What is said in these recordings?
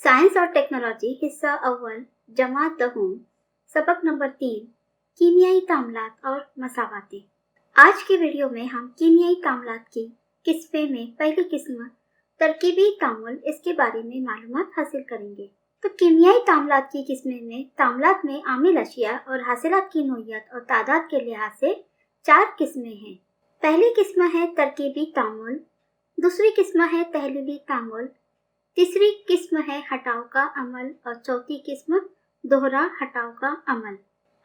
Science और technology हिस्सा अव्वल जमात दहूम सबक नंबर 3 कीमियाई तामलात और मसावातें। आज की वीडियो में हम कीमियाई तामलात की किस्मे में पहली किस्म तरकीबी तामुल इसके बारे में मालूमात हासिल करेंगे। तो कीमियाई तामलात की किस्में में तामलात में आमिल अशिया और हासिलात की नोयत और तादाद के लिहाज से 4 किस्में हैं। पहली किस्म है तरकीबी तामुल, दूसरी किस्म है तहलीली तामुल, तीसरी किस्म है हटाव का अमल और चौथी किस्म दोहरा हटाव का अमल।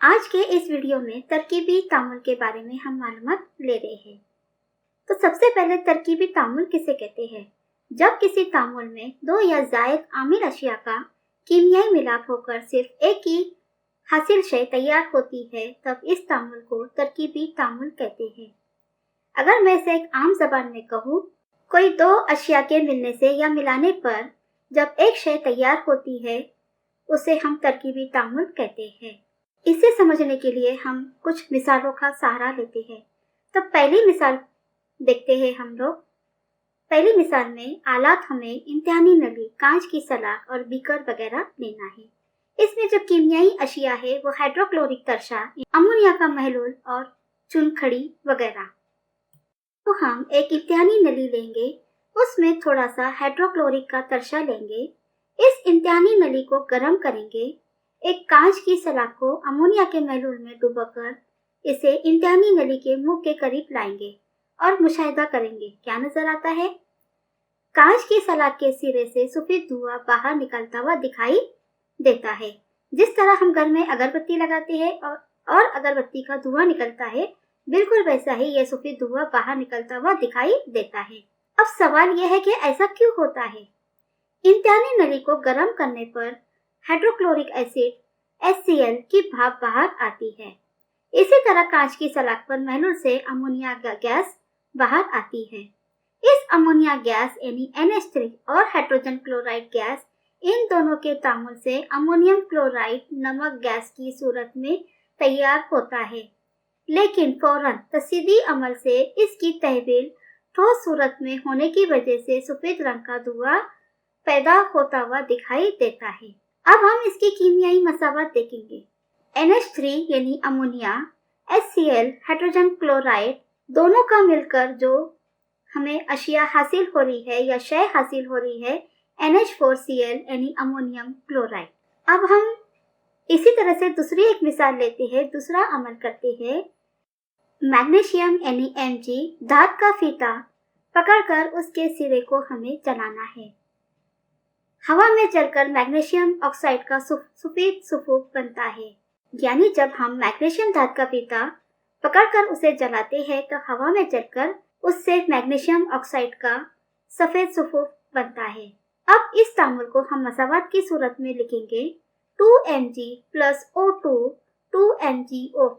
आज के इस वीडियो में तरकीबी तामुल के बारे में हम मालूमात ले रहे हैं। तो सबसे पहले तरकीबी तामुल किसे कहते हैं? जब किसी तामुल में 2 या ज़ायद आमिल अशिया का कीमियाई मिलाप होकर सिर्फ एक ही हासिल शय तैयार होती है, तब इस तामुल को तरकीबी तामुल कहते हैं। अगर मैं इसे एक आम जबान में कहूँ, कोई 2 अशिया के मिलने से या मिलाने पर जब एक शय तैयार होती है, उसे हम तरकीबी तामुल कहते हैं। इसे समझने के लिए हम कुछ मिसालों का सहारा लेते हैं। तो पहली मिसाल देखते हैं हम लोग। पहली मिसाल में आलात हमें इम्तिहानी नली, कांच की सलाख और बीकर वगैरह लेना है। इसमें जो कीमियाई अशिया है वो हाइड्रोक्लोरिक तरशा, अमोनिया का महलूल और चुनखड़ी वगैरह। तो हम एक इम्तिहानी नली लेंगे, उसमें थोड़ा सा हाइड्रोक्लोरिक का तरशा लेंगे। इस इम्तिहानी नली को गर्म करेंगे। एक कांच की सलाख को अमोनिया के महलूल में डुबोकर इसे इम्तिहानी नली के मुंह के करीब लाएंगे और मुशाहिदा करेंगे। क्या नजर आता है? कांच की सलाख के सिरे से सफेद धुआं बाहर निकलता हुआ दिखाई देता है। जिस तरह हम घर में अगरबत्ती लगाते हैं और अगरबत्ती का धुआं निकलता है, बिल्कुल वैसा ही यह सफेद धुआं बाहर निकलता हुआ दिखाई देता है। अब सवाल यह है कि ऐसा क्यों होता है? इम्तिहानी नली को गर्म करने पर हाइड्रोक्लोरिक एसिड HCl की भाप बाहर आती है। इसी तरह कांच की सलाख पर महलूल से अमोनिया गैस बाहर आती है। इस अमोनिया गैस यानी NH3 और हाइड्रोजन क्लोराइड गैस, इन दोनों के तामुल से अमोनियम क्लोराइड नमक गैस की सूरत में तैयार होता है, लेकिन फौरन तसीदी अमल से इसकी तहवील ठोस सूरत में होने की वजह से सफेद रंग का धुआं पैदा होता हुआ दिखाई देता है। अब हम इसकी कीमियाई मसावत देखेंगे। NH3 यानी अमोनिया, HCl हाइड्रोजन क्लोराइड, दोनों का मिलकर जो हमें अशिया हासिल हो रही है या शय हासिल हो रही है, NH4Cl यानी अमोनियम क्लोराइड। अब हम इसी तरह से दूसरी एक मिसाल लेते हैं, दूसरा अमल करते हैं। मैग्नीशियम यानी Mg धात का फीता पकड़कर उसके सिरे को हमें जलाना है। हवा में जलकर मैग्नीशियम ऑक्साइड का सफेद सुफूफ बनता है। यानी जब हम मैग्नीशियम धात का फीता पकड़कर उसे जलाते हैं तो हवा में जलकर उससे मैग्नीशियम ऑक्साइड का सफेद सुफूफ बनता है। अब इस तामुल को हम मसावात की सूरत में लिखेंगे 2Mg plus O2 2MgO।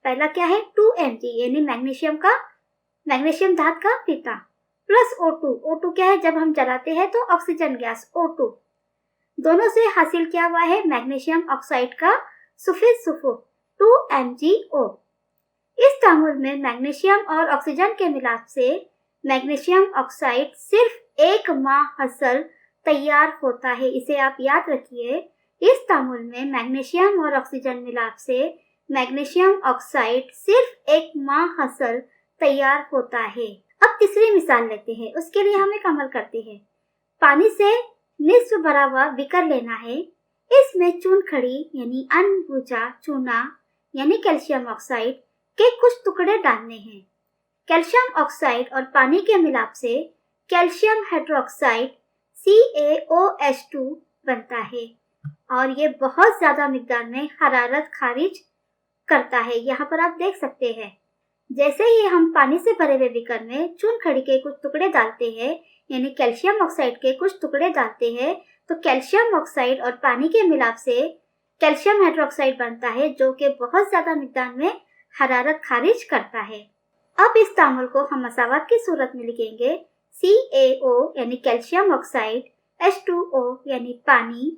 पहला क्या है? 2Mg यानी मैग्नीशियम धात का फीता प्लस O2 क्या है? जब हम जलाते हैं तो ऑक्सीजन गैस O2, दोनों से हासिल क्या हुआ है? मैग्नीशियम ऑक्साइड का सफेद सुफूफ 2MgO। इस तामुल में मैग्नीशियम और ऑक्सीजन के मिलाप से मैग्नीशियम ऑक्साइड सिर्फ 1 माह हसल तैयार होता है। इसे आप याद रखिए। इस तामुल में मैग्नीशियम और ऑक्सीजन मिलाप से मैग्नीशियम ऑक्साइड सिर्फ 1 माह हसल तैयार होता है। अब तीसरी मिसाल लेते हैं। उसके लिए हम एक अमल करते हैं। पानी से निस्फ भरा हुआ बीकर लेना है। इसमें चूनखड़ी यानी अनबुझा चूना यानी कैल्शियम ऑक्साइड के कुछ टुकड़े डालने हैं। कैल्शियम ऑक्साइड और पानी के मिलाप से कैल्शियम हाइड्रोक्साइड CaOH2 बनता है और ये बहुत ज्यादा मिकदार में हरारत खारिज करता है। यहाँ पर आप देख सकते हैं, जैसे ही हम पानी से भरे हुए बीकर में चूनखड़ी के कुछ टुकड़े डालते हैं यानी कैल्शियम ऑक्साइड के कुछ टुकड़े डालते हैं, तो कैल्शियम ऑक्साइड और पानी के मिलाप से कैल्शियम हाइड्रोक्साइड बनता है, जो कि बहुत ज्यादा मिकदार में हरारत खारिज करता है। अब इस तामुल को हम मसावत की सूरत में लिखेंगे CaO यानी कैल्शियम ऑक्साइड, H2O यानी पानी।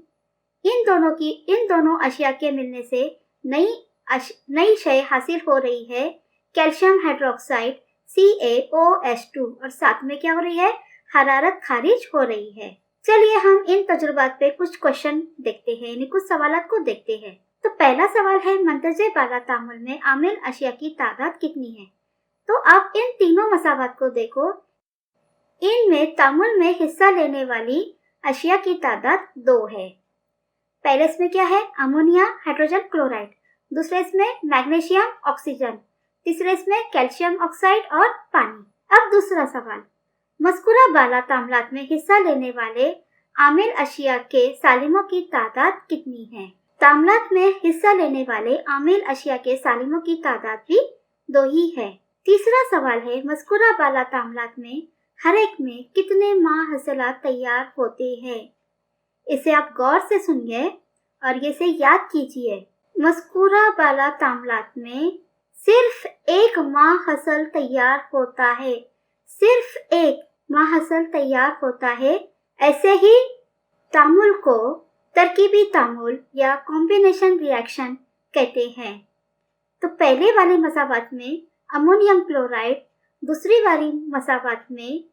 इन दोनों अशिया के मिलने से नई शय हासिल हो रही है, कैल्शियम हाइड्रोक्साइड CaOH2, और साथ में क्या हो रही है? हरारत खारिज हो रही है। चलिए हम इन तजुर्बात पे कुछ क्वेश्चन देखते हैं, यानी कुछ सवालात को देखते हैं। तो पहला सवाल है, मंतजे बाला तामुल में आमिल अशिया की तादाद कितनी है? तो आप इन तीनों मसावात को देखो, इनमें तामुल में हिस्सा लेने वाली अशिया की तादाद 2 है। पहले इसमें क्या है? अमोनिया हाइड्रोजन क्लोराइड, दूसरे इसमें मैग्नीशियम ऑक्सीजन, तीसरे इसमें कैल्शियम ऑक्साइड और पानी। अब दूसरा सवाल, मज़कूरा बाला तामलात में हिस्सा लेने वाले आमिल अशिया के सालिमों की तादाद कितनी है? तामलात में हिस्सा लेने वाले आमिल अशिया के सालिमों की तादाद भी 2 ही है। तीसरा सवाल है, मज़कूरा बाला तामलात में हर एक में कितने माह हसलात तैयार होते हैं? इसे आप गौर से सुनिए और इसे याद कीजिए। मज़कूरा बाला तामलात में सिर्फ एक माह हसल तैयार होता है, सिर्फ एक माह हसल तैयार होता है। ऐसे ही तामुल को तरकीबी तामुल या कॉम्बिनेशन रिएक्शन कहते हैं। तो पहले वाले मसावात में अमोनियम क्लोराइड, दूसरी वाली मसावात में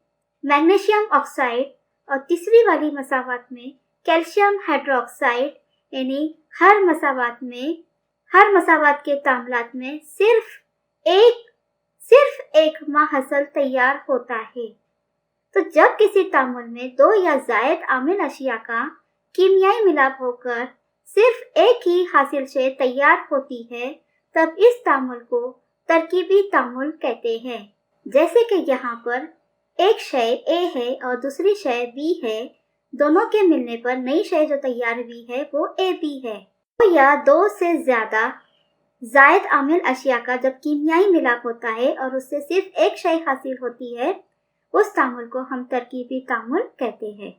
मैग्नीशियम ऑक्साइड और तीसरी वाली मसावात में कैल्शियम हाइड्रोक्साइड, यानी हर मसावात के तामलात में सिर्फ एक माह हसल तैयार होता है। तो जब किसी तामुल में 2 या ज़ायद आमिल अशिया का कीमियाई मिलाप होकर सिर्फ एक ही हासिल शय तैयार होती है, तब इस तामुल को तरकीबी तामुल कहते हैं। जैसे कि यहाँ पर एक शय ए है और दूसरी शय बी है, दोनों के मिलने पर नई शय जो तैयार हुई है वो ए बी है। तो या 2 से ज्यादा ज़ायद आमिल अशिया का जब कीमियाई मिलाप होता है और उससे सिर्फ एक शय हासिल होती है, उस तामुल को हम तरकीबी तामुल कहते हैं।